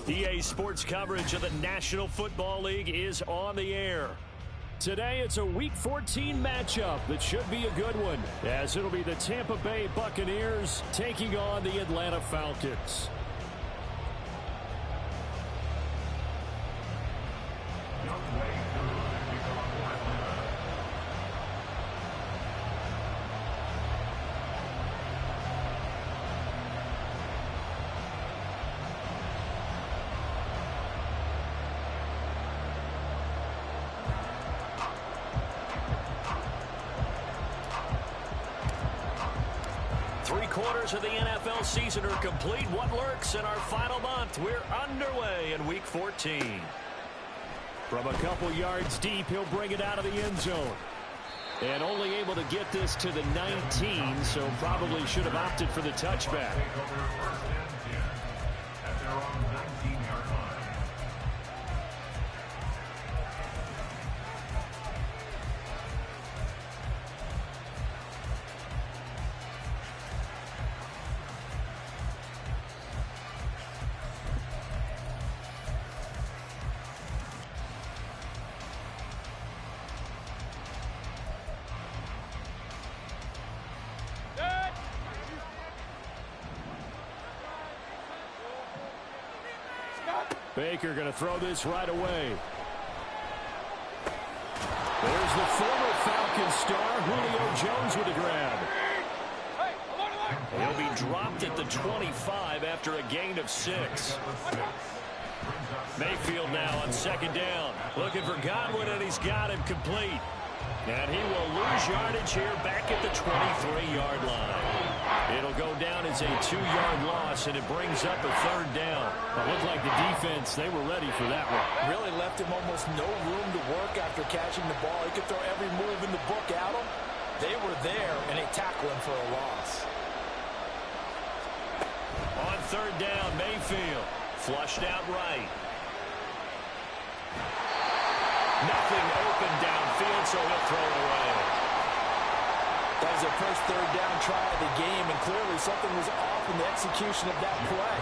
EA Sports coverage of the National Football League is on the air. Today, it's a Week 14 matchup that should be a good one, as it'll be the Tampa Bay Buccaneers taking on the Atlanta Falcons. Quarters of the NFL season are complete. What lurks in our final month? We're underway in Week 14. From a couple yards deep, he'll bring it out of the end zone. And only able to get this to the 19, so probably should have opted for the touchback. Baker going to throw this right away. There's the former Falcons star, Julio Jones with a grab. He'll be dropped at the 25 after a gain of 6. Mayfield now on second down. Looking for Godwin, and he's got him complete. And he will lose yardage here back at the 23-yard line. It'll go down as a 2-yard loss, and it brings up a third down. It looked like the defense, they were ready for that one. Really left him almost no room to work after catching the ball. He could throw every move in the book at him. They were there, and they tackle him for a loss. On third down, Mayfield flushed out right. Nothing open downfield, so he'll throw it away. That was their first third down try of the game, and clearly something was off in the execution of that play.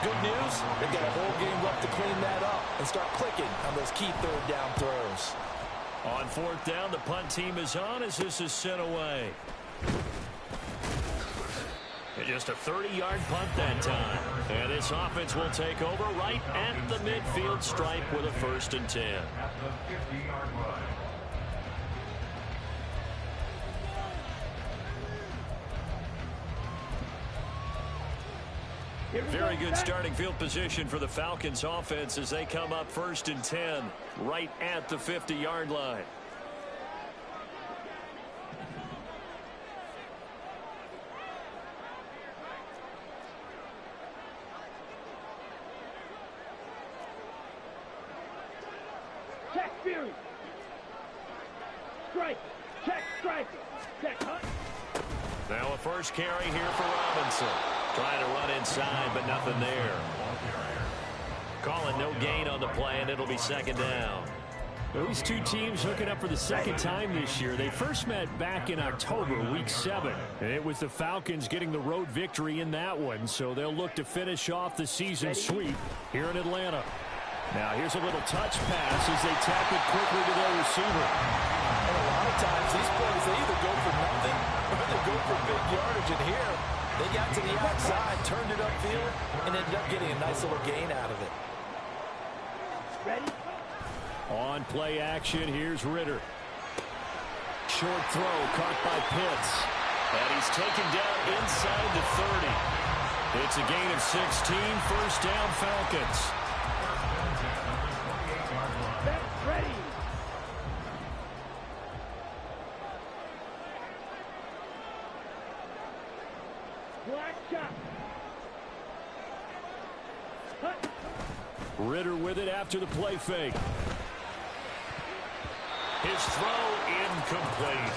Good news, they've got a whole game left to clean that up and start clicking on those key third down throws. On fourth down, the punt team is on as this is sent away. And just a 30-yard punt that time. And this offense will take over right at the midfield stripe with a 1st and 10. Very good starting field position for the Falcons offense as they come up 1st and 10 right at the 50-yard line. Check Fury. Strike. Check strike. Check hunt. Now a first carry here for Robinson. Trying to run inside, but nothing there. Calling no gain on the play, and it'll be second down. These two teams hooking up for the second time this year. They first met back in October, Week 7. And it was the Falcons getting the road victory in that one, so they'll look to finish off the season sweep here in Atlanta. Now here's a little touch pass as they tap it quickly to their receiver. And a lot of times these plays, they either go for nothing or they go for big yardage. And here, they got to the outside, turned it upfield, and ended up getting a nice little gain out of it. Ready? On play action, here's Ritter. Short throw caught by Pitts. And he's taken down inside the 30. It's a gain of 16, 1st down Falcons. Ready. Black shot. Ritter with it after the play fake. His throw incomplete.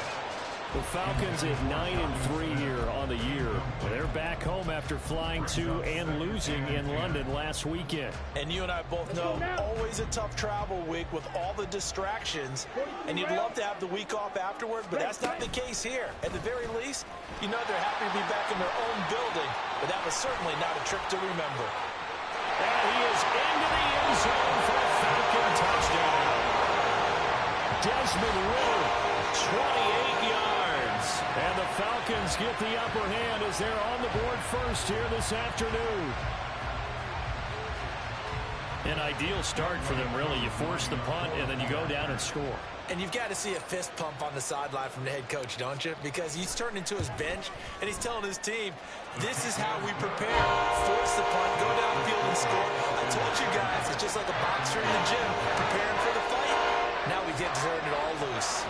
The Falcons at 9-3 here on the year. They're back home after flying to and losing in London last weekend. And you and I both know, always a tough travel week with all the distractions. And you'd love to have the week off afterward, but that's not the case here. At the very least, you know they're happy to be back in their own building, but that was certainly not a trip to remember. And he is into the end zone for a Falcon touchdown. Desmond Ridder, 28 yards. And the Falcons get the upper hand as they're on the board first here this afternoon. An ideal start for them, really. You force the punt, and then you go down and score. And you've got to see a fist pump on the sideline from the head coach, don't you? Because he's turned into his bench, and he's telling his team, this is how we prepare. Force the punt, go downfield and score. I told you guys, it's just like a boxer in the gym, preparing for the fight. Now we get to turn it all loose.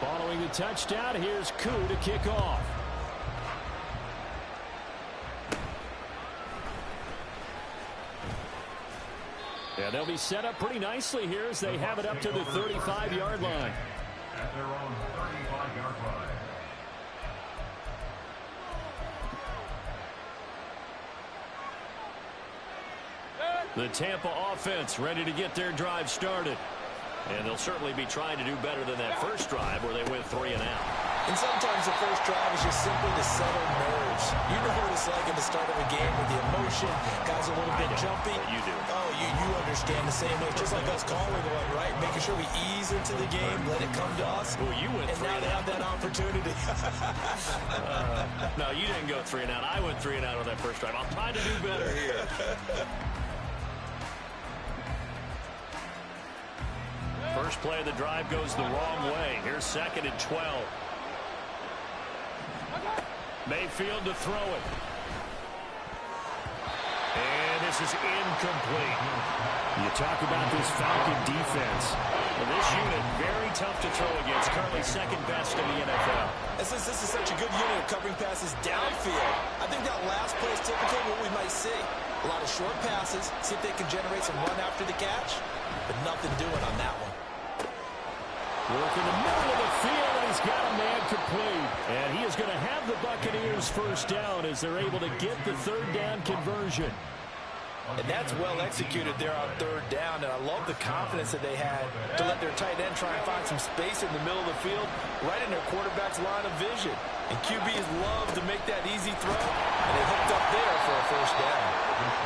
Following the touchdown, here's Koo to kick off. Yeah, they'll be set up pretty nicely here as they have it up to the 35-yard line. At their own 35-yard line. The Tampa offense ready to get their drive started. And they'll certainly be trying to do better than that first drive where they went 3 and out. And sometimes the first drive is just simply to settle nerves. You know what it's like at the start of a game with the emotion. Guys are a little bit jumpy. You do. Oh, you understand the same way. Just like us calling one, right? Making sure we ease into the game, let it come to us. Well, you went and 3 now and they out. have that opportunity. No, you didn't go 3 and out. I went 3 and out on that first drive. I'll try to do better here. First play of the drive goes the wrong way. Here's 2nd and 12. Mayfield to throw it. And this is incomplete. You talk about this Falcon defense. Well, this unit, very tough to throw against. Currently 2nd best in the NFL. And since this is such a good unit of covering passes downfield, I think that last play is typically what we might see. A lot of short passes, see if they can generate some run after the catch, but nothing doing on that one. Work in the middle of the field, and he's got a man complete. And he is going to have the Buccaneers first down as they're able to get the 3rd down conversion. And that's well executed there on 3rd down, and I love the confidence that they had to let their tight end try and find some space in the middle of the field, right in their quarterback's line of vision. And QBs love to make that easy throw, and they hooked up there for a first down.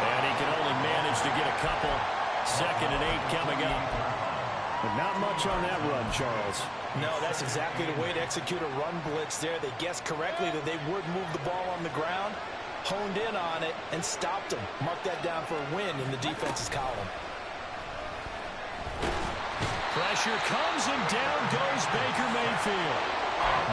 And he can only manage to get a couple. 2nd and 8 coming up. But not much on that run, Charles. No, that's exactly the way to execute a run blitz there. They guessed correctly that they would move the ball on the ground, honed in on it, and stopped them. Mark that down for a win in the defense's column. Pressure comes, and down goes Baker Mayfield.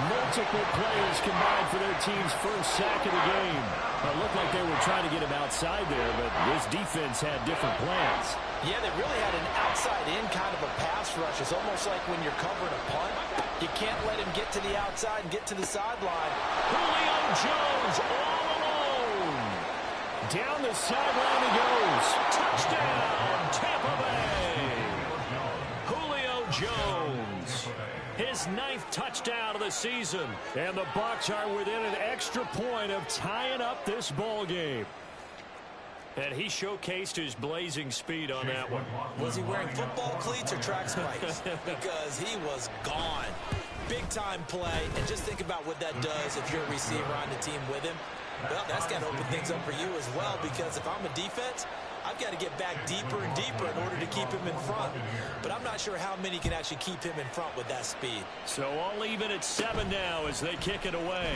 Multiple players combined for their team's first sack of the game. It looked like they were trying to get him outside there, but this defense had different plans. Yeah, they really had an outside-in kind of a pass rush. It's almost like when you're covering a punt, you can't let him get to the outside and get to the sideline. Julio Jones all alone. Down the sideline he goes. Touchdown, Tampa Bay. Julio Jones. His 9th touchdown of the season. And the Bucs are within an extra point of tying up this ball game. And he showcased his blazing speed on that one. Was he wearing football cleats or track spikes? Because he was gone. Big-time play, and just think about what that does if you're a receiver on the team with him. Well, that's got to open things up for you as well, because if I'm a defense, I've got to get back deeper and deeper in order to keep him in front. But I'm not sure how many can actually keep him in front with that speed. So all even at 7 now as they kick it away.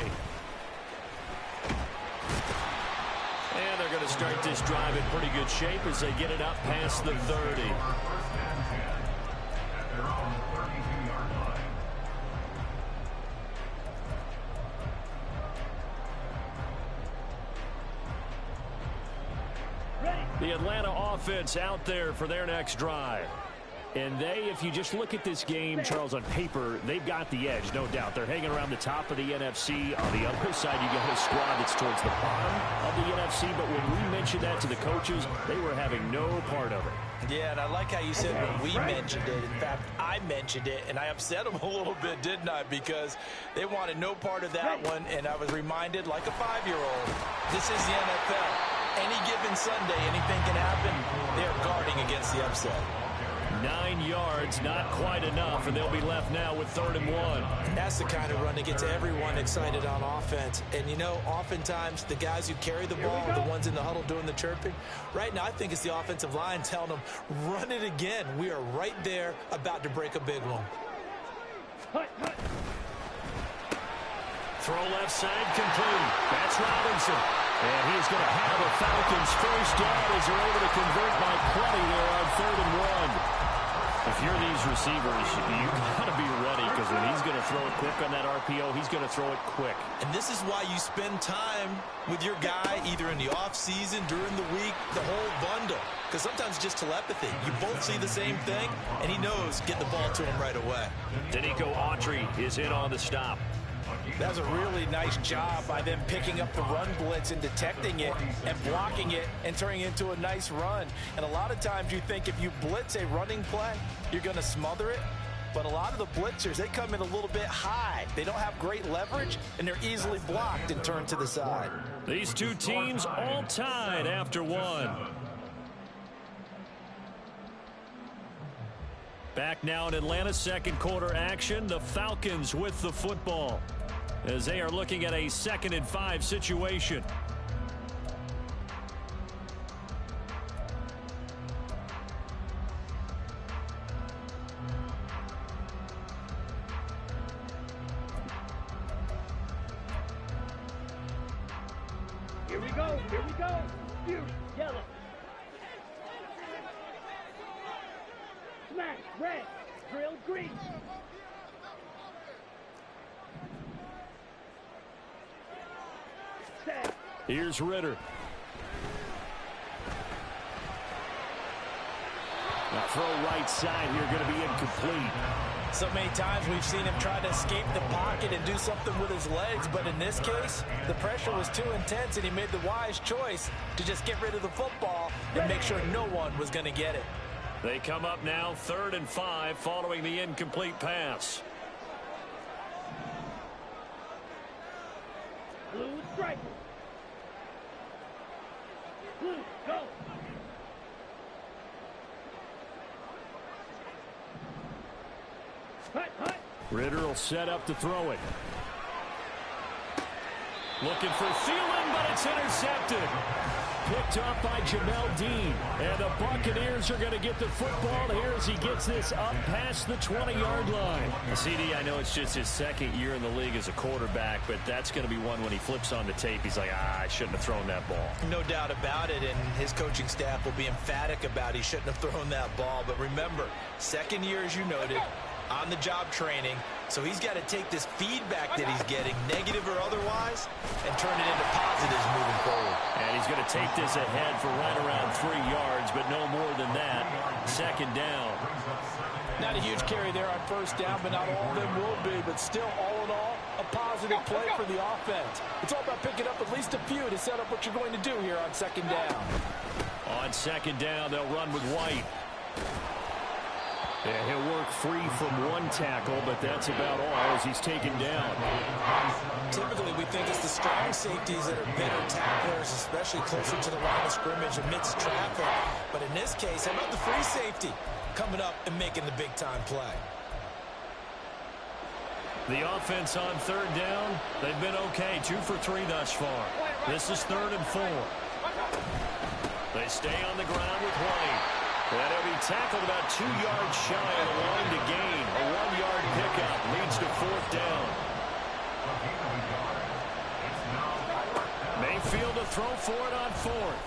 And they're going to start this drive in pretty good shape as they get it up past the 30. The Atlanta offense out there for their next drive. And they, if you just look at this game, Charles, on paper, they've got the edge, no doubt. They're hanging around the top of the NFC. On the other side, you got a squad that's towards the bottom of the NFC. But when we mentioned that to the coaches, they were having no part of it. Yeah, and I like how you said when we mentioned it. In fact, I mentioned it, and I upset them a little bit, didn't I? Because they wanted no part of that one, and I was reminded, like a 5-year-old, this is the NFL. Any given Sunday, anything can happen. They're guarding against the upset. 9 yards, not quite enough, and they'll be left now with 3rd and 1. That's the kind of run that gets everyone excited on offense. And, you know, oftentimes the guys who carry the ball are the ones in the huddle doing the chirping. Right now, I think it's the offensive line telling them, run it again. We are right there about to break a big one. Throw left side complete. That's Robinson. And he's going to have a Falcons first down as they're able to convert by plenty there on 3rd and 1. If you're these receivers, you've got to be ready because when he's going to throw it quick on that RPO, he's going to throw it quick. And this is why you spend time with your guy either in the offseason, during the week, the whole bundle. Because sometimes it's just telepathy. You both see the same thing, and he knows get the ball to him right away. Danico Autry is in on the stop. That was a really nice job by them picking up the run blitz and detecting it and blocking it and turning it into a nice run. And a lot of times you think if you blitz a running play, you're going to smother it. But a lot of the blitzers, they come in a little bit high. They don't have great leverage, and they're easily blocked and turned to the side. These two teams all tied after 1. Back now in Atlanta, second quarter action. The Falcons with the football as they are looking at a 2nd and 5 situation. Here we go. Here we go. Here, yellow. Smash, red. Drill, green. Set. Here's Ritter. Now throw right side here, going to be incomplete. So many times we've seen him try to escape the pocket and do something with his legs, but in this case, the pressure was too intense and he made the wise choice to just get rid of the football and make sure no one was going to get it. They come up now 3rd and 5 following the incomplete pass. Blue striker. Blue, go. Hut, hut. Ritter will set up to throw it. Looking for Thielen, but it's intercepted. Picked up by Jamel Dean. And the Buccaneers are going to get the football here as he gets this up past the 20-yard line. CD, I know it's just his 2nd year in the league as a quarterback, but that's going to be one when he flips on the tape. He's like, I shouldn't have thrown that ball. No doubt about it, and his coaching staff will be emphatic about he shouldn't have thrown that ball. But remember, 2nd year, as you noted, on-the-job training. So he's got to take this feedback that he's getting, negative or otherwise, and turn it into positives moving forward. And he's going to take this ahead for right around 3 yards, but no more than that. 2nd down. Not a huge carry there on 1st down, but not all of them will be. But still, all in all, a positive play for the offense. It's all about picking up at least a few to set up what you're going to do here on 2nd down. On 2nd down, they'll run with White. Yeah, he'll work free from 1 tackle, but that's about all as he's taken down. Typically, we think it's the strong safeties that are better tacklers, especially closer to the line of scrimmage amidst traffic. But in this case, how about the free safety coming up and making the big-time play? The offense on 3rd down, they've been okay. 2 for 3 thus far. This is 3rd and 4. They stay on the ground with White. And he'll be tackled about 2 yards shy of the line to gain. A 1-yard pickup leads to 4th down. Mayfield to throw for it on 4th.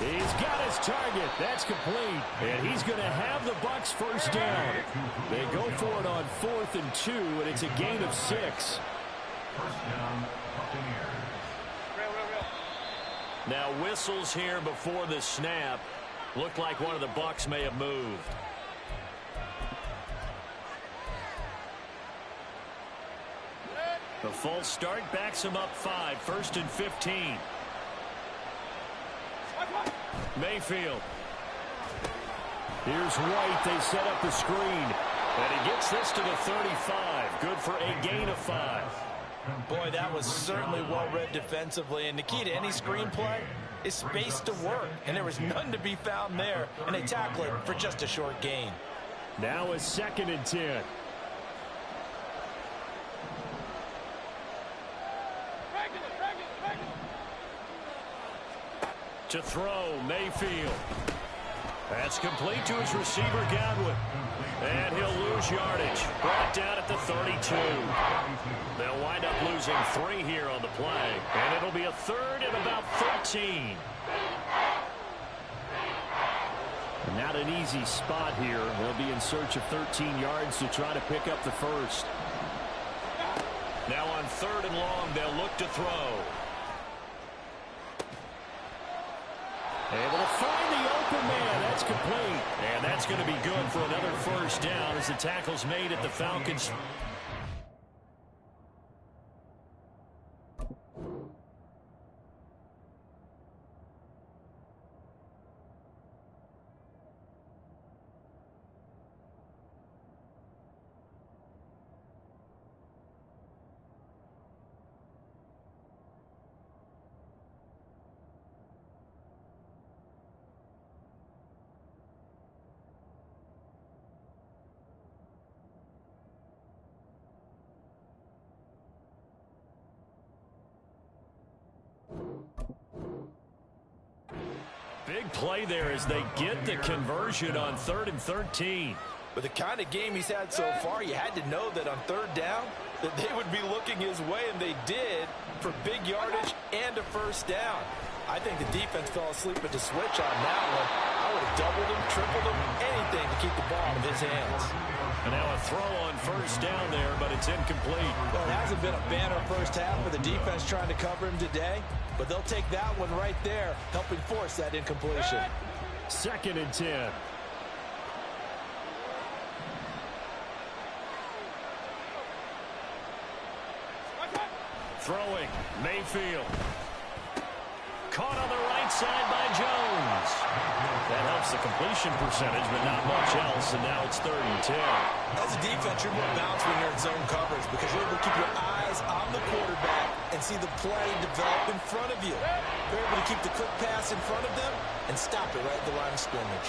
He's got his target. That's complete. And he's going to have the Bucs first down. They go for it on 4th and 2, and it's a gain of 6. First down, Buccaneers. Now whistles here before the snap. Looked like one of the Bucs may have moved. The false start backs him up 5. 1st and 15. Mayfield. Here's White. They set up the screen. And he gets this to the 35. Good for a gain of 5. Boy, that was certainly well read defensively. And the key to any screenplay is space to work, and there was none to be found there, and they tackle it for just a short gain. Now a 2nd and 10. To throw, Mayfield. That's complete to his receiver, Godwin. And he'll lose yardage. Brought down at the 32. They'll wind up losing 3 here on the play. And it'll be a 3rd and about 13. Not an easy spot here. They'll be in search of 13 yards to try to pick up the first. Now on 3rd and long, they'll look to throw. Able to find the open man. That's complete. And that's going to be good for another first down as the tackle's made at the Falcons. Big play there as they get the conversion on 3rd and 13. With the kind of game he's had so far, you had to know that on 3rd down that they would be looking his way, and they did, for big yardage and a first down. I think the defense fell asleep at the switch on that one. I would have doubled him, tripled him, anything to keep the ball in his hands. And now a throw on first down there, but it's incomplete. Well, it hasn't been a banner first half for the defense trying to cover him today, but they'll take that one right there, helping force that incompletion. 2nd and 10. Throwing, Mayfield. Caught on the right side by Jones. That helps the completion percentage, but not much else, and now it's 3rd and 10. As a defense, you're more balanced when you're in zone coverage because you're able to keep your eyes on the quarterback and see the play develop in front of you. You're able to keep the quick pass in front of them and stop it right at the line of scrimmage.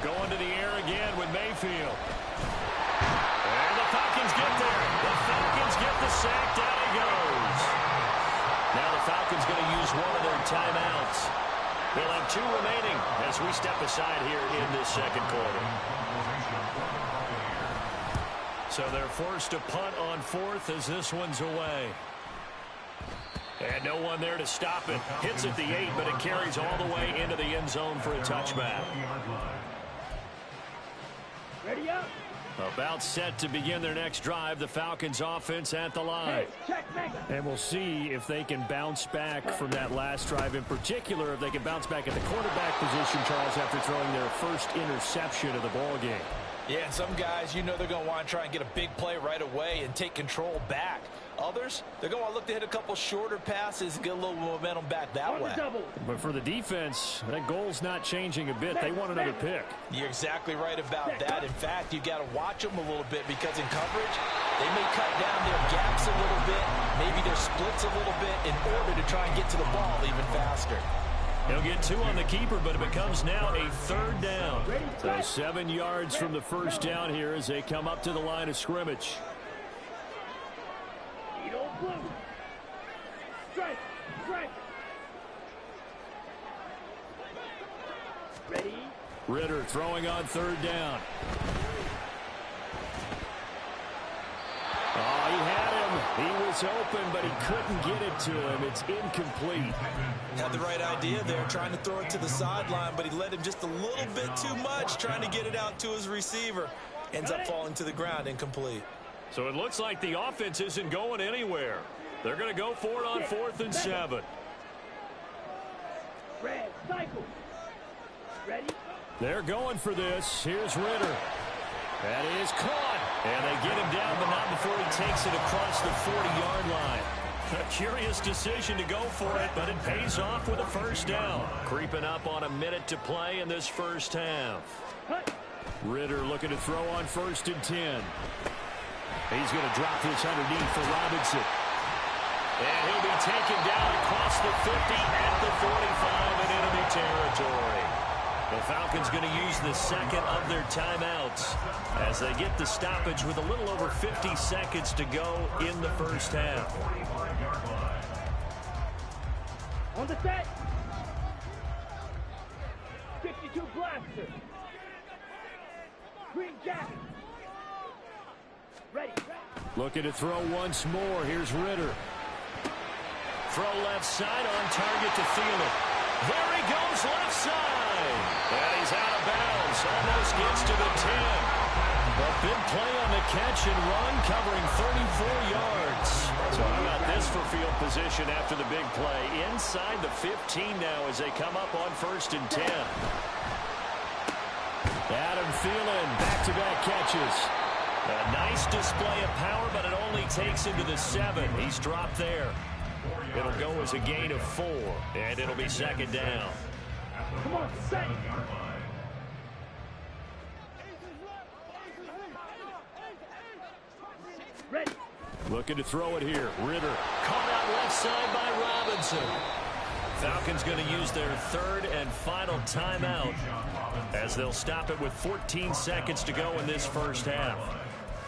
Going to the air again with Mayfield. And the Falcons get there. The Falcons get the sack. Down he goes. Now the Falcons going to use one of their timeouts. They'll have 2 remaining as we step aside here in this 2nd quarter. So they're forced to punt on 4th as this one's away. And no one there to stop it. Hits at the 8, but it carries all the way into the end zone for a touchback. Ready up. About set to begin their next drive, the Falcons offense at the line. And we'll see if they can bounce back from that last drive. In particular, if they can bounce back at the quarterback position, Charles, after throwing their first interception of the ball game. Yeah, and some guys, you know they're going to want to try and get a big play right away and take control back. Others, they're going to look to hit a couple shorter passes and get a little momentum back that way. But for the defense, that goal's not changing a bit. They want another pick. You're exactly right about that. In fact, you got to watch them a little bit because in coverage, they may cut down their gaps a little bit, maybe their splits a little bit in order to try and get to the ball even faster. He'll get 2 on the keeper, but it becomes now a 3rd down. So 7 yards from the first down here as they come up to the line of scrimmage. Strike. Strike. Ready. Ritter throwing on 3rd down. Oh, he had him. He was open, but he couldn't get it to him. It's incomplete. Had the right idea there, trying to throw it to the sideline, but he let him just a little bit too much, trying to get it out to his receiver. Ends up falling to the ground, incomplete. So it looks like the offense isn't going anywhere. They're going to go for it on 4th and 7. Red cycle. Ready. They're going for this. Here's Ritter. That is caught. And they get him down, but not before he takes it across the 40-yard line. A curious decision to go for it, but it pays off with a first down. Creeping up on a minute to play in this first half. Ritter looking to throw on 1st and 10. He's going to drop this underneath for Robinson. And he'll be taken down across the 50 at the 45 in enemy territory. The Falcons going to use the second of their timeouts as they get the stoppage with a little over 50 seconds to go in the first half. On the set. 52 blaster. Green jacket. Ready. Looking to throw once more. Here's Ritter. Throw left side on target to Thielen. There he goes left side. And he's out of bounds. Almost gets to the 10. A big play on the catch and run covering 34 yards. So how about this for field position after the big play? Inside the 15 now as they come up on 1st and 10. Adam Thielen, back-to-back catches. A nice display of power, but it only takes him to the 7. He's dropped there. It'll go as a gain of 4, and it'll be second down. Come on, set. Ready. Looking to throw it here. Ritter caught out left side by Robinson. Falcons going to use their third and final timeout as they'll stop it with 14 seconds to go in this first half.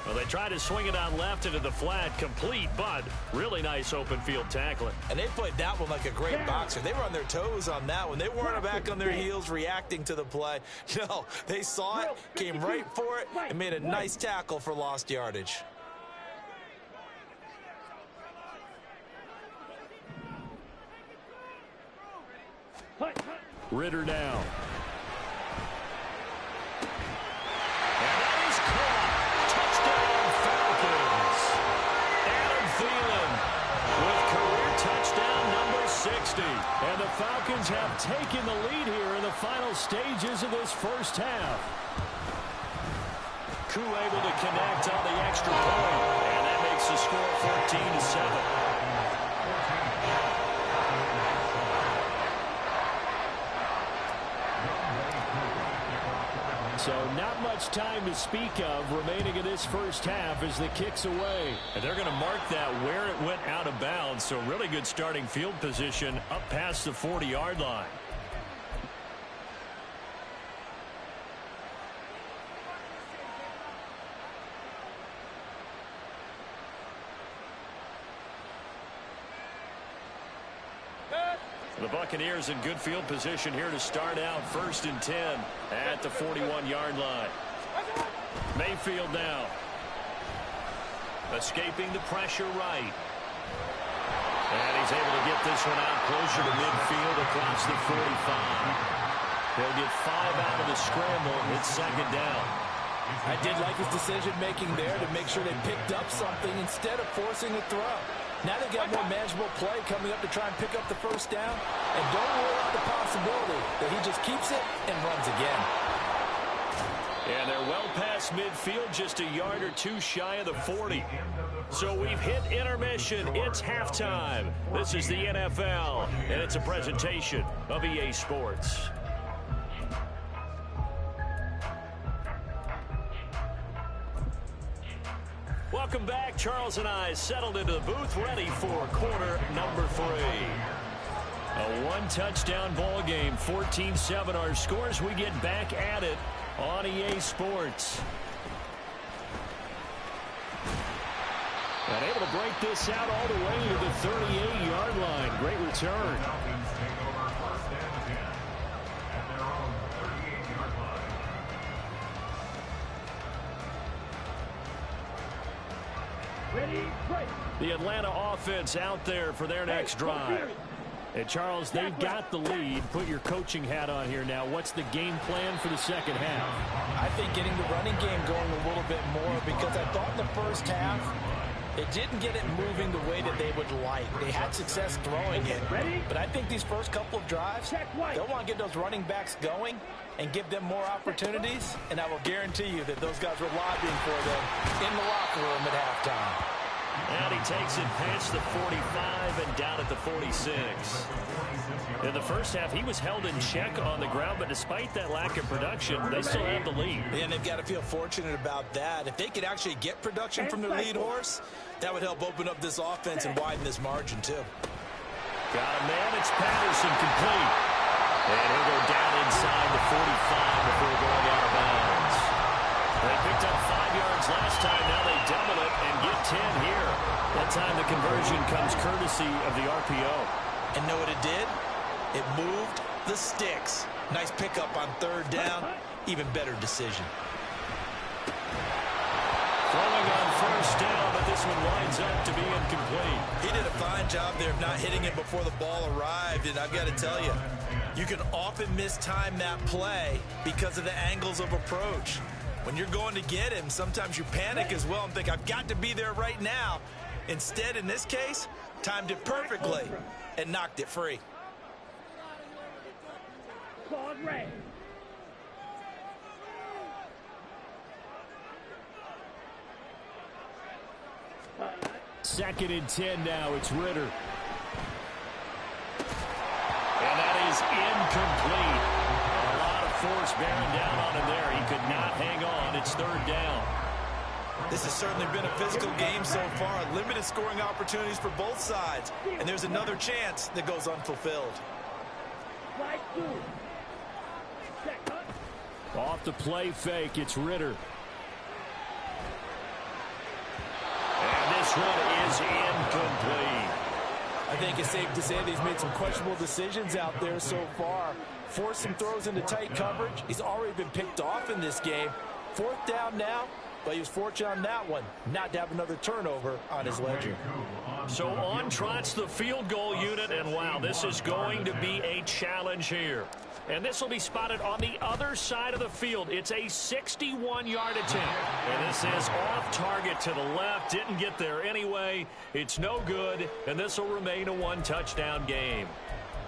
Well, they try to swing it out left into the flat, complete, but really nice open field tackling. And they played that one like a great boxer. They were on their toes on that one. They weren't back on their heels reacting to the play. No, they saw it, came right for it, and made a nice tackle for lost yardage. Ritter now. And that is caught. Touchdown, Falcons. Adam Thielen with career touchdown number 60. And the Falcons have taken the lead here in the final stages of this first half. Koo able to connect on the extra point. And that makes the score 14-7. So not much time to speak of remaining in this first half as the kick's away. And they're going to mark that where it went out of bounds. So really good starting field position up past the 40-yard line. The Buccaneers in good field position here to start out 1st and 10 at the 41-yard line. Mayfield now. Escaping the pressure right. And he's able to get this one out closer to midfield across the 45. He'll get 5 out of the scramble. It's second down. I did like his decision-making there to make sure they picked up something instead of forcing a throw. Now they've got more manageable play coming up to try and pick up the first down. And don't rule out the possibility that he just keeps it and runs again. And they're well past midfield, just a yard or two shy of the 40. So we've hit intermission. It's halftime. This is the NFL, and it's a presentation of EA Sports. Welcome back. Charles and I settled into the booth, ready for quarter number 3. A one-touchdown ball game, 14-7 our scores. We get back at it on EA Sports. And able to break this out all the way to the 38-yard line. Great return. The Atlanta offense out there for their next drive. And Charles, they've got the lead. Put your coaching hat on here now. What's the game plan for the second half? I think getting the running game going a little bit more, because I thought in the first half it didn't get it moving the way that they would like. They had success throwing it. But I think these first couple of drives, they'll want to get those running backs going and give them more opportunities. And I will guarantee you that those guys were lobbying for them in the locker room at halftime. And he takes it past the 45 and down at the 46. In the first half, he was held in check on the ground, but despite that lack of production, they still have the lead. And they've got to feel fortunate about that. If they could actually get production from their lead horse, that would help open up this offense and widen this margin, too. Got a man. It's Patterson complete. And he'll go down inside the 45 before going out of bounds. They picked up 5 yards last time. Now they double it and get 10 here. That time the conversion comes courtesy of the RPO. And know what it did? It moved the sticks. Nice pickup on third down. Even better decision. Throwing on first down, but this one winds up to be incomplete. He did a fine job there of not hitting it before the ball arrived, and I've got to tell you, you can often mistime that play because of the angles of approach. When you're going to get him, sometimes you panic as well and think, I've got to be there right now. Instead, in this case, timed it perfectly and knocked it free. Claude Ray. Second and 10 now. It's Ritter. And that is incomplete. A lot of force bearing down on him there. He could not hang on. It's third down. This has certainly been a physical game so far. Limited scoring opportunities for both sides. And there's another chance that goes unfulfilled. Slide 2. Check. Off the play fake. It's Ritter. And this one is incomplete. I think it's safe to say that he's made some questionable decisions out there so far. Forced some throws into tight coverage. He's already been picked off in this game. Fourth down now, but he was fortunate on that one not to have another turnover on his ledger. So on trots the field goal unit, and wow, this is going to be a challenge here. And this will be spotted on the other side of the field. It's a 61-yard attempt. And this is off target to the left. Didn't get there anyway. It's no good, and this will remain a one-touchdown game.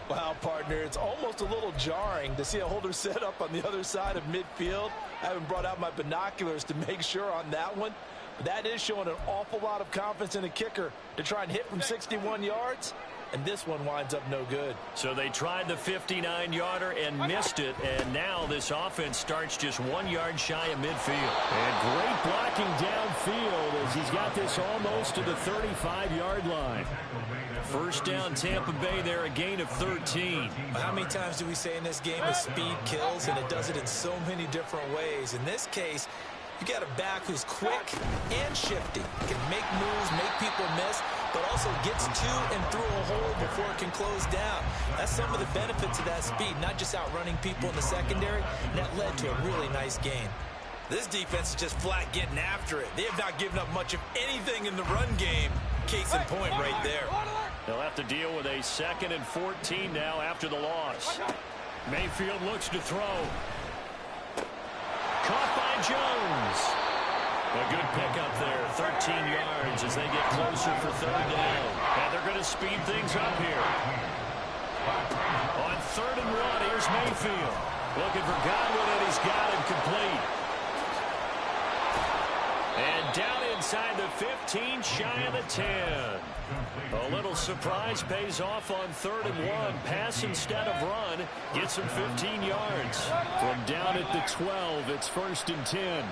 Wow, partner, it's almost a little jarring to see a holder set up on the other side of midfield. I haven't brought out my binoculars to make sure on that one. But that is showing an awful lot of confidence in a kicker to try and hit from 61 yards. And this one winds up no good. So they tried the 59-yarder and missed it, and now this offense starts just 1 yard shy of midfield. And great blocking downfield as he's got this almost to the 35-yard line. First down, Tampa Bay there, a gain of 13. How many times do we say in this game that speed kills, and it does it in so many different ways? In this case, you got a back who's quick and shifty, can make moves, make people miss, but also gets to and through a hole before it can close down. That's some of the benefits of that speed, not just outrunning people in the secondary, and that led to a really nice game. This defense is just flat getting after it. They have not given up much of anything in the run game. Case in point right there. They'll have to deal with a 2nd and 14 now after the loss. Mayfield looks to throw. Caught by Jones. A good pickup there, 13 yards as they get closer for third down. And they're going to speed things up here. On 3rd and 1, here's Mayfield. Looking for Godwin, and he's got him complete. And down inside the 15, shy of the 10. A little surprise pays off on 3rd and 1. Pass instead of run. Gets him 15 yards. From down at the 12, it's 1st and 10.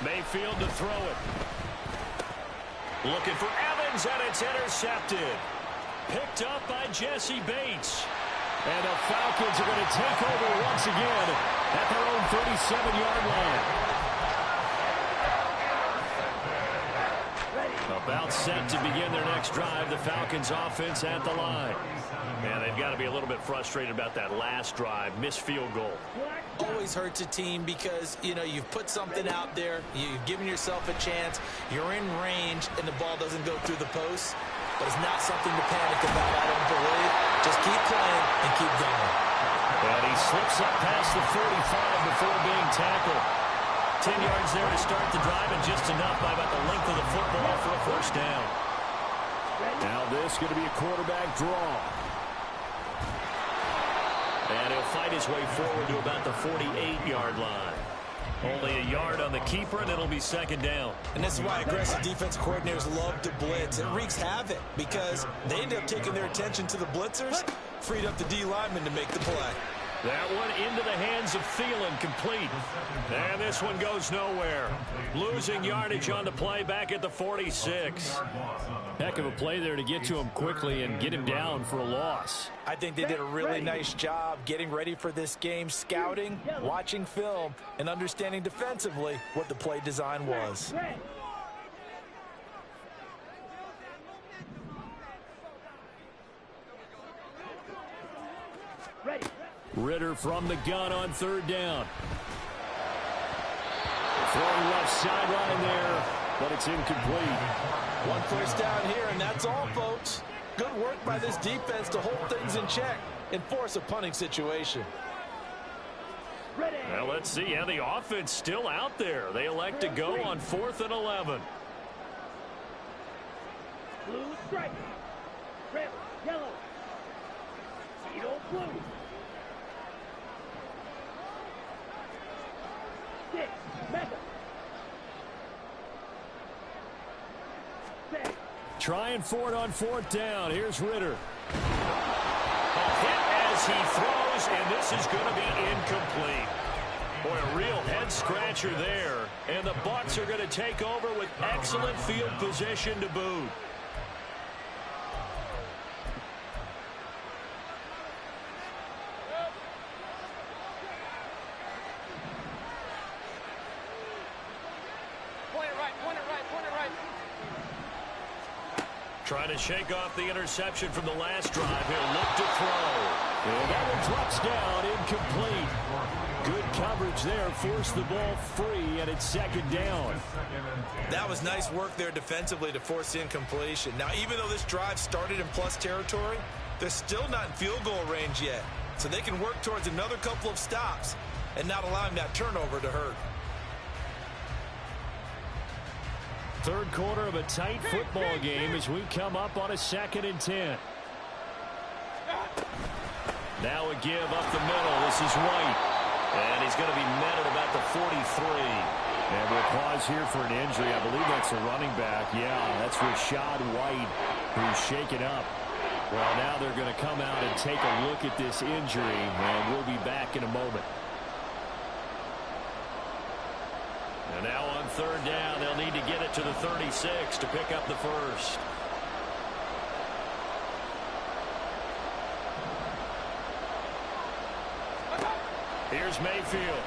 Mayfield to throw it. Looking for Evans, and it's intercepted. Picked up by Jesse Bates. And the Falcons are going to take over once again at their own 37-yard line. About set to begin their next drive. The Falcons offense at the line. And they've got to be a little bit frustrated about that last drive. Missed field goal. Always hurts a team because, you know, you've put something out there. You've given yourself a chance. You're in range, and the ball doesn't go through the posts. But it's not something to panic about, I don't believe. Just keep playing and keep going. And he slips up past the 45 before being tackled. 10 yards there to start the drive, and just enough by about the length of the football for a first down. Now this is going to be a quarterback draw. And he'll fight his way forward to about the 48-yard line. Only a yard on the keeper, and it'll be second down. And this is why aggressive defense coordinators love to blitz. It wreaks havoc because they end up taking their attention to the blitzers, freed up the D lineman to make the play. That one into the hands of Thielen, complete. And this one goes nowhere. Losing yardage on the play back at the 46. Heck of a play there to get to him quickly and get him down for a loss. I think they did a really nice job getting ready for this game, scouting, watching film, and understanding defensively what the play design was. Ready. Ridder from the gun on third down. Throwing left sideline there, but it's incomplete. One first down here, and that's all, folks. Good work by this defense to hold things in check and force a punting situation. Ready. Well, let's see how the offense still out there. They elect to go on 4th and 11. Blue stripe. Red, yellow. Zero blue. 6, mega. 6. Trying for it on 4th down. Here's Ridder. A hit as he throws, and this is going to be incomplete. Boy, a real head-scratcher there. And the Bucs are going to take over with excellent field position to boot. Trying to shake off the interception from the last drive. He'll look to throw. And that one drops down, incomplete. Good coverage there. Forced the ball free, and it's second down. That was nice work there defensively to force the incompletion. Now, even though this drive started in plus territory, they're still not in field goal range yet. So they can work towards another couple of stops and not allowing that turnover to hurt. Third quarter of a tight football game as we come up on a 2nd and 10. Now a give up the middle. This is White. And he's going to be met at about the 43. And we'll pause here for an injury. I believe that's a running back. Yeah, that's Rachaad White, who's shaken up. Well, now they're going to come out and take a look at this injury, and we'll be back in a moment. And now on third down, they'll need to get it to the 36 to pick up the first. Here's Mayfield.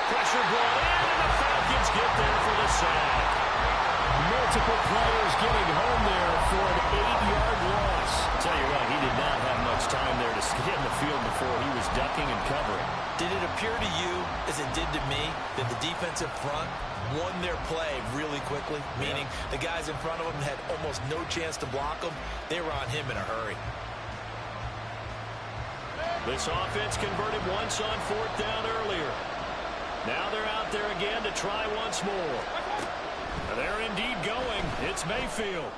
Pressure brought in, and the Falcons get there for the sack. Multiple players getting home there for an 8-yard loss. Tell you what, he did not have much time there to scan the field before he was ducking and covering. Did it appear to you, as it did to me, that the defensive front won their play really quickly? Meaning the guys in front of them had almost no chance to block them. They were on him in a hurry. This offense converted once on 4th down earlier. Now they're out there again to try once more. They're indeed going. It's Mayfield.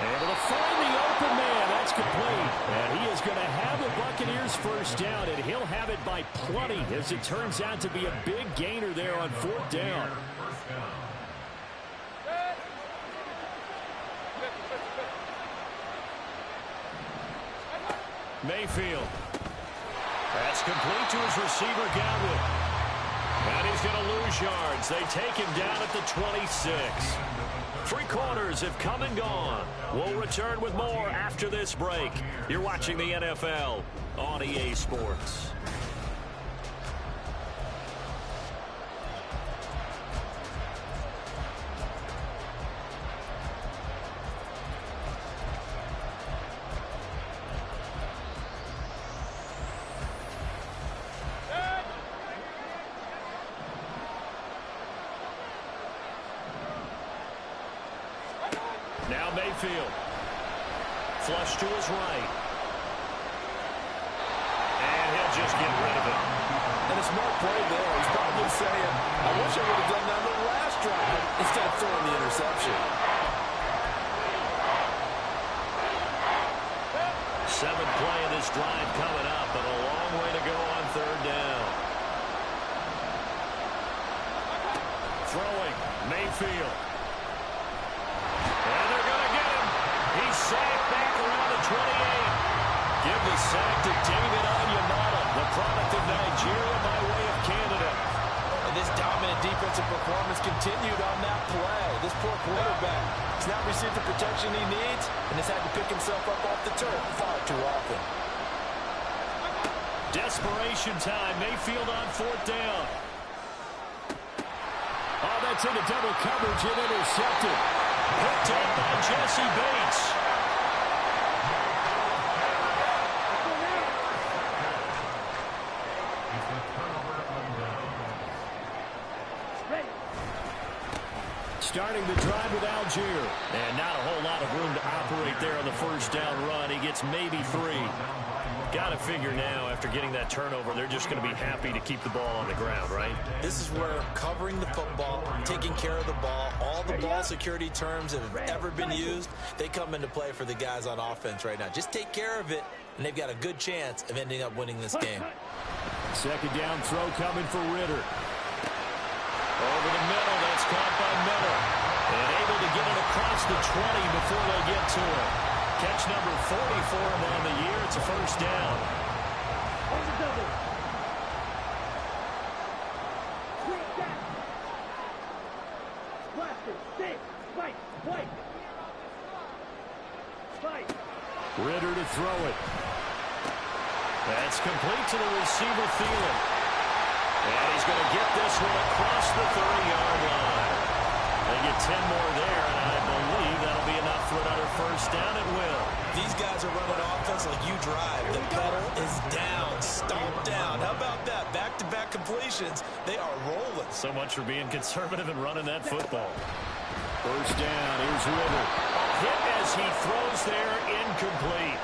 Able to find the open man. That's complete. And he is going to have the Buccaneers first down, and he'll have it by plenty, as it turns out to be a big gainer there on 4th down. Mayfield. That's complete to his receiver, Godwin. And he's going to lose yards. They take him down at the 26. 3 quarters have come and gone. We'll return with more after this break. You're watching the NFL on EA Sports. Now Mayfield. Flush to his right. And he'll just get rid of it. And a smart play there. He's probably saying, I wish I would have done that on the last drive instead of throwing the interception. 7th play of this drive coming up, but a long way to go on 3rd down. Mayfield. And they're going to get him. He's sacked back around the 28. Give the sack to David Onyemata, the product of Nigeria by way of Canada. And this dominant defensive performance continued on that play. This poor quarterback has not received the protection he needs and has had to pick himself up off the turf far too often. Desperation time. Mayfield on 4th down. Oh, that's into double coverage and intercepted. Picked up by Jesse Bates. Starting the drive with Algier. And not a whole lot of room to operate there on the first down run. He gets maybe 3. Got to figure now, after getting that turnover, they're just going to be happy to keep the ball on the ground, right? This is where covering the football, taking care of the ball, all the ball security terms that have ever been used, they come into play for the guys on offense right now. Just take care of it, and they've got a good chance of ending up winning this game. Second down throw coming for Ritter. Over the middle, that's caught by Miller. And able to get it across the 20 before they get to it. Catch number 40 for him on the year. It's a first down. On the double. Quick back. Blaster. Stay. Fight. Fight. Fight. Ritter to throw it. That's complete to the receiver, Thielen. And he's going to get this one across the 30-yard line. They get 10 more there, and I believe that'll be enough for another first down. It will. These guys are running offense like you drive. The pedal is down, stomped down. How about that? Back-to-back completions. They are rolling. So much for being conservative and running that football. First down. Here's Ritter. Hit as he throws there, incomplete.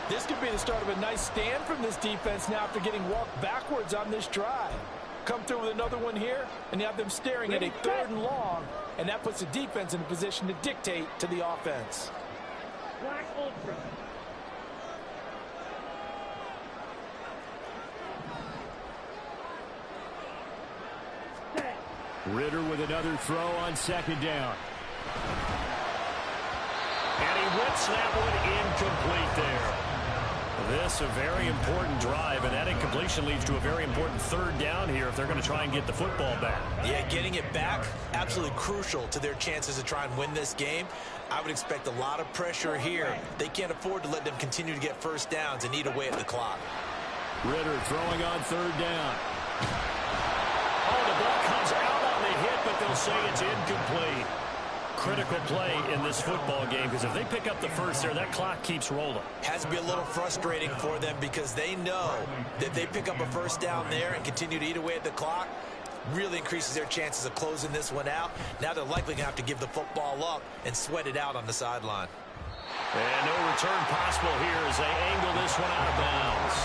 This could be the start of a nice stand from this defense now after getting walked backwards on this drive. Come through with another one here, and you have them staring at a 3rd and long, and that puts the defense in a position to dictate to the offense. Black Ultra. Set. Ritter with another throw on 2nd down. And he whips that one incomplete there. This a very important drive, and that incompletion leads to a very important 3rd down here if they're going to try and get the football back. Yeah, getting it back, absolutely crucial to their chances to try and win this game. I would expect a lot of pressure here. They can't afford to let them continue to get first downs and eat away at the clock. Ritter throwing on 3rd down. Oh, the ball comes out on the hit, but they'll say it's incomplete. Critical play in this football game, because if they pick up the first there, that clock keeps rolling. Has to be a little frustrating for them because they know that if they pick up a first down there and continue to eat away at the clock, really increases their chances of closing this one out. Now they're likely going to have to give the football up and sweat it out on the sideline. And no return possible here as they angle this one out of bounds.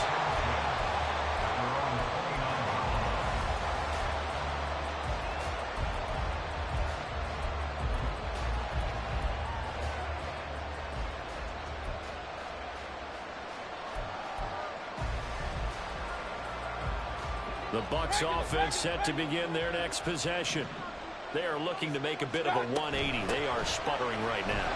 The Bucs offense set to begin their next possession. They are looking to make a bit of a 180. They are sputtering right now.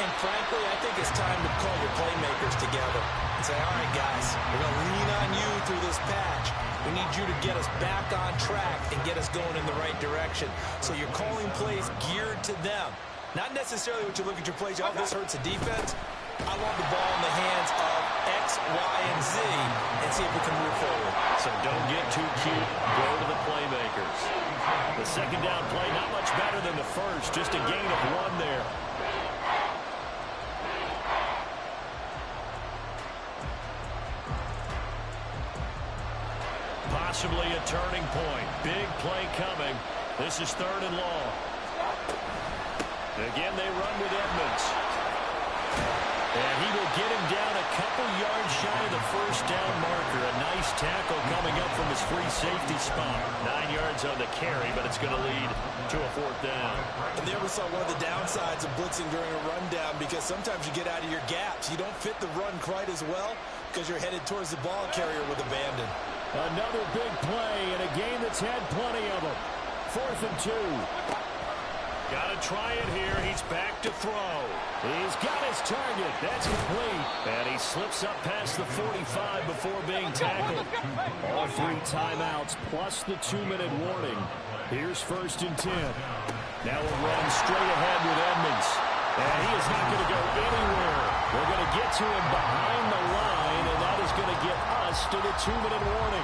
And frankly, I think it's time to call your playmakers together and say, all right, guys, we're going to lean on you through this patch. We need you to get us back on track and get us going in the right direction. So you're calling plays geared to them. Not necessarily what you look at your plays, oh, this hurts the defense. I want the ball in the hands of X, Y, and Z and see if we can move forward. So don't get too cute. Go to the playmakers. The second down play, not much better than the first. Just a gain of 1 there. Possibly a turning point. Big play coming. This is 3rd and long. Again, they run with Edmonds. And he will get him down a couple yards shy of the first down marker. A nice tackle coming up from his free safety spot. 9 yards on the carry, but it's going to lead to a 4th down. And there we saw one of the downsides of blitzing during a rundown, because sometimes you get out of your gaps. You don't fit the run quite as well because you're headed towards the ball carrier with abandon. Another big play in a game that's had plenty of them. 4th and 2. Got to try it here. He's back to throw. He's got his target. That's complete. And he slips up past the 45 before being tackled. All 3 timeouts plus the 2-minute warning. Here's 1st and 10. Now we'll run straight ahead with Edmonds. And he is not going to go anywhere. We're going to get to him behind the line, and that is going to get us to the 2-minute warning.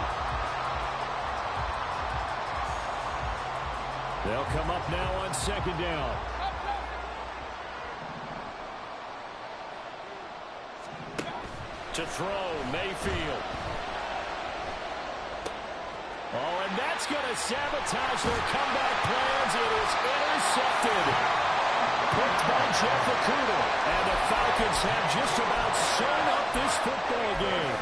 They'll come up now on 2nd down. To throw, Mayfield. Oh, and that's going to sabotage their comeback plans. It is intercepted. Picked by Jeff Okudah. And the Falcons have just about sewn up this football game.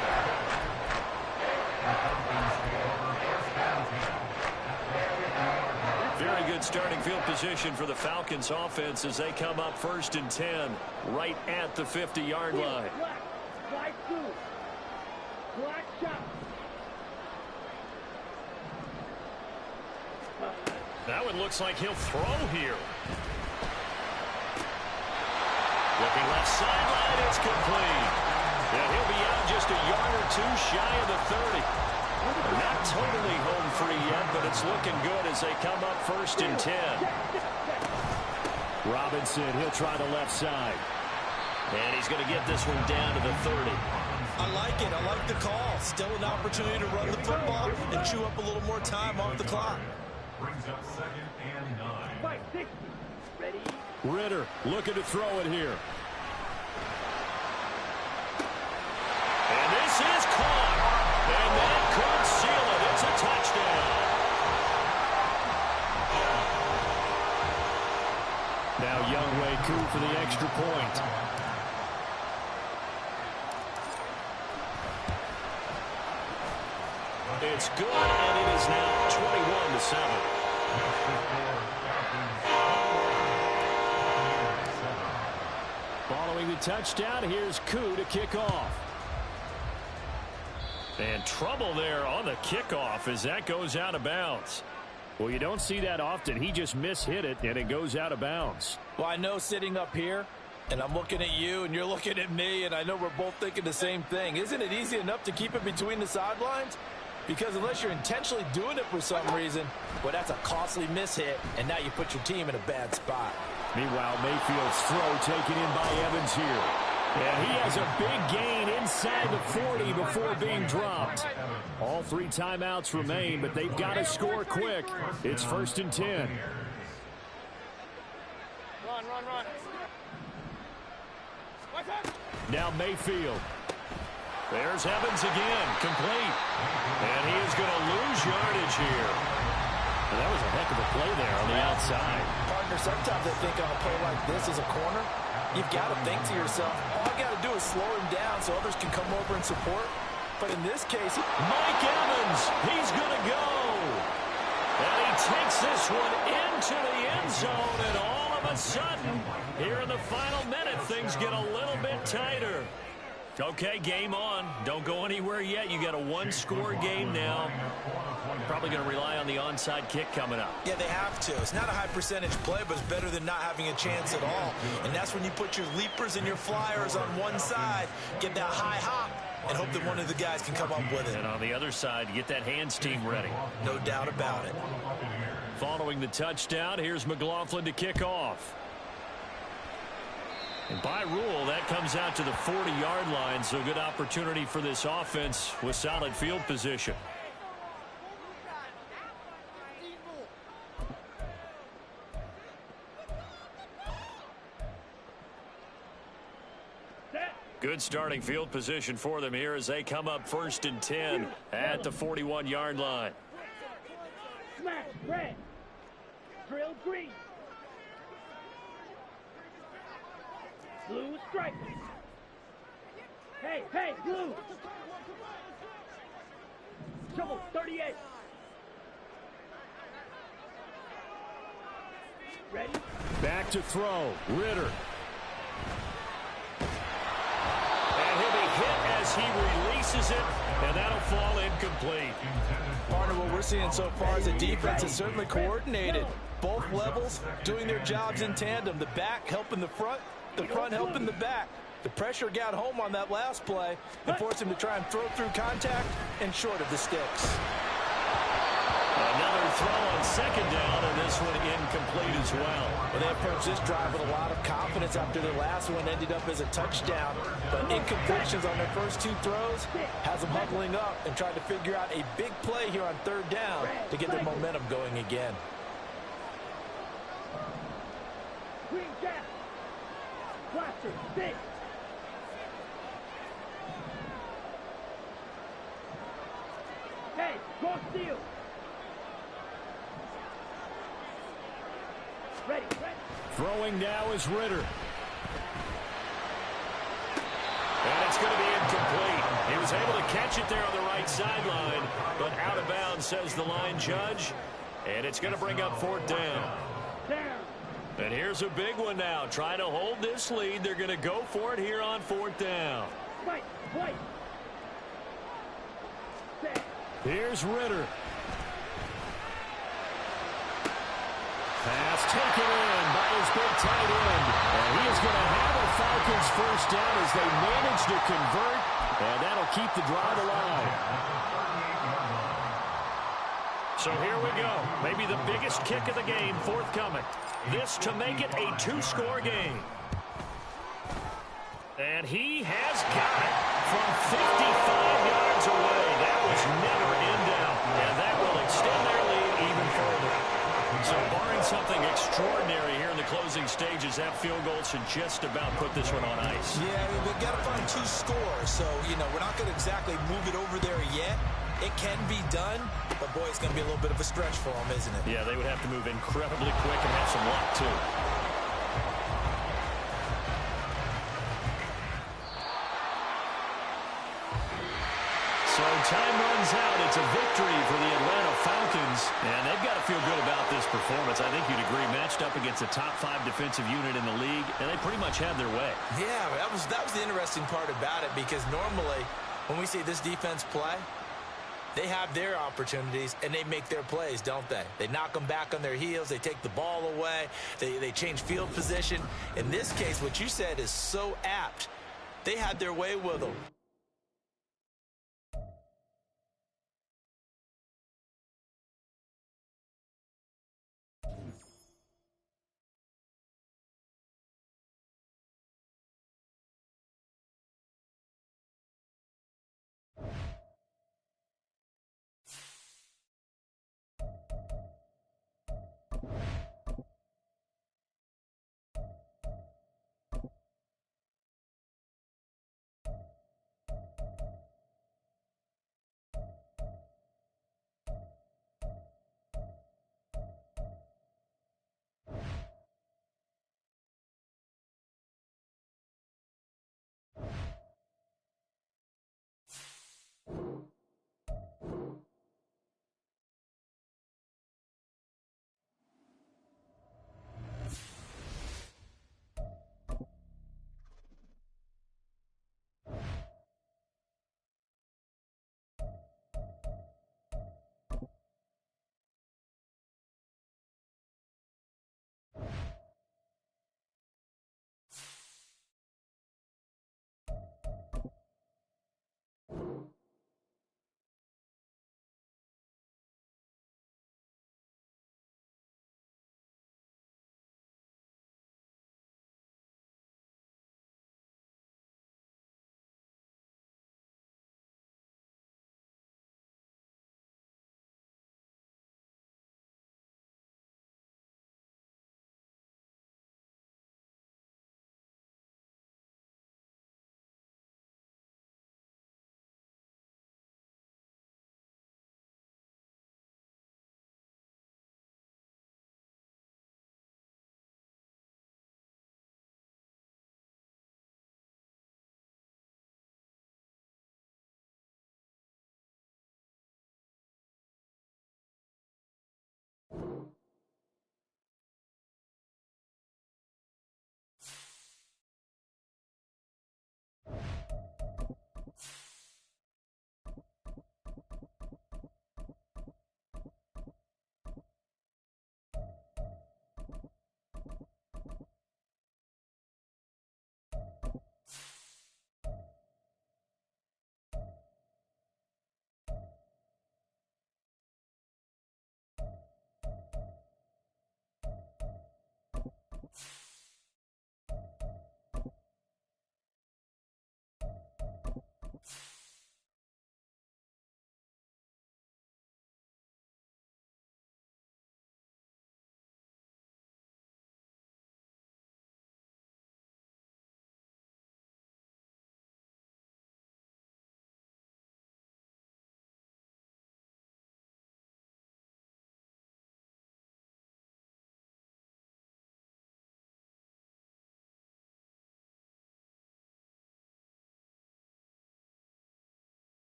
Very good starting field position for the Falcons offense as they come up 1st and 10 right at the 50-yard line. Black two. Black shot. That one looks like he'll throw here. Looking left sideline, it's complete. Yeah, he'll be out just a yard or 2 shy of the 30. Not totally home free yet, but it's looking good as they come up 1st and 10. Robinson, he'll try the left side. And he's going to get this one down to the 30. I like it. I like the call. Still an opportunity to run the football and chew up a little more time off the clock. Brings up 2nd and 9. 5, 6. Ready? Ritter looking to throw it here. And this is caught. And that could seal it. It's a touchdown. Now Younghoe Koo for the extra point. It's good, and it is now 21-7. Following the touchdown, here's Koo to kick off. And trouble there on the kickoff as that goes out of bounds. Well, you don't see that often. He just mishit it, and it goes out of bounds. Well, I know sitting up here, and I'm looking at you, and you're looking at me, and I know we're both thinking the same thing. Isn't it easy enough to keep it between the sidelines? Because unless you're intentionally doing it for some reason, well, that's a costly mishit, and now you put your team in a bad spot. Meanwhile, Mayfield's throw taken in by Evans here. And he has a big gain inside the 40 before being dropped. All 3 timeouts remain, but they've got to score quick. It's 1st and 10. Run, run, run. Now Mayfield. There's Evans again, complete. And he is going to lose yardage here. And that was a heck of a play there on the outside. Partner, sometimes I think on a play like this as a corner, you've got to think to yourself, all I got to do is slow him down so others can come over and support. But in this case, Mike Evans, he's going to go. And he takes this one into the end zone, and all of a sudden, here in the final minute, things get a little bit tighter. Okay, game on. Don't go anywhere yet. You got a 1-score game now. Probably going to rely on the onside kick coming up. yeah, they have to. It's not a high percentage play, but it's better than not having a chance at all. And that's when you put your leapers and your flyers on one side, get that high hop, and hope that one of the guys can come up with it. And on the other side, get that hands team ready. No doubt about it. Following the touchdown, here's McLaughlin to kick off. And by rule, that comes out to the 40-yard line, so good opportunity for this offense with solid field position. Good starting field position for them here as they come up 1st and 10 at the 41-yard line. Smash, red. Drill, green. Blue, stripe. Hey, hey, blue. Shovel, 38. Ready? Back to throw. Ritter. And he'll be hit as as he releases it, and that'll fall incomplete. Partner, what we're seeing so far is the defense is certainly coordinated. Both levels doing their jobs in tandem. The back helping the front helping the back. The pressure got home on that last play and forced him to try and throw through contact and short of the sticks. Another throw on second down, and this one incomplete as well. Well, they approached this drive with a lot of confidence after their last one ended up as a touchdown. But incompletions on their first two throws has them huddling up and trying to figure out a big play here on third down to get their momentum going again. Green gap. Watcher, stick. Hey, go steal. Ready. Throwing now is Ritter. And it's going to be incomplete. He was able to catch it there on the right sideline, but out of bounds, says the line judge. And it's going to bring up fourth down. And here's a big one now. Trying to hold this lead. They're going to go for it here on fourth down. White. Here's Ritter. Pass taken in by his big tight end. And he is going to have a Falcons first down as they manage to convert. And that'll keep the drive alive. So here we go. Maybe the biggest kick of the game forthcoming. This to make it a two-score game. And he has got it from 55 yards away. That was never in doubt. And that will extend their lead even further. So barring something extraordinary here in the closing stages, that field goal should just about put this one on ice. Yeah, we've got to find two scores. So, we're not going to exactly move it over there yet. It can be done, but boy, it's going to be a little bit of a stretch for them, isn't it? Yeah, they would have to move incredibly quick and have some luck, too. So time runs out. It's a victory for the Atlanta Falcons, and they've got to feel good about this performance. I think you'd agree, matched up against a top 5 defensive unit in the league, and they pretty much had their way. Yeah, that was the interesting part about it, because normally when we see this defense play, they have their opportunities, and they make their plays, don't they? They knock them back on their heels. They take the ball away. They change field position. In this case, what you said is so apt. They had their way with them.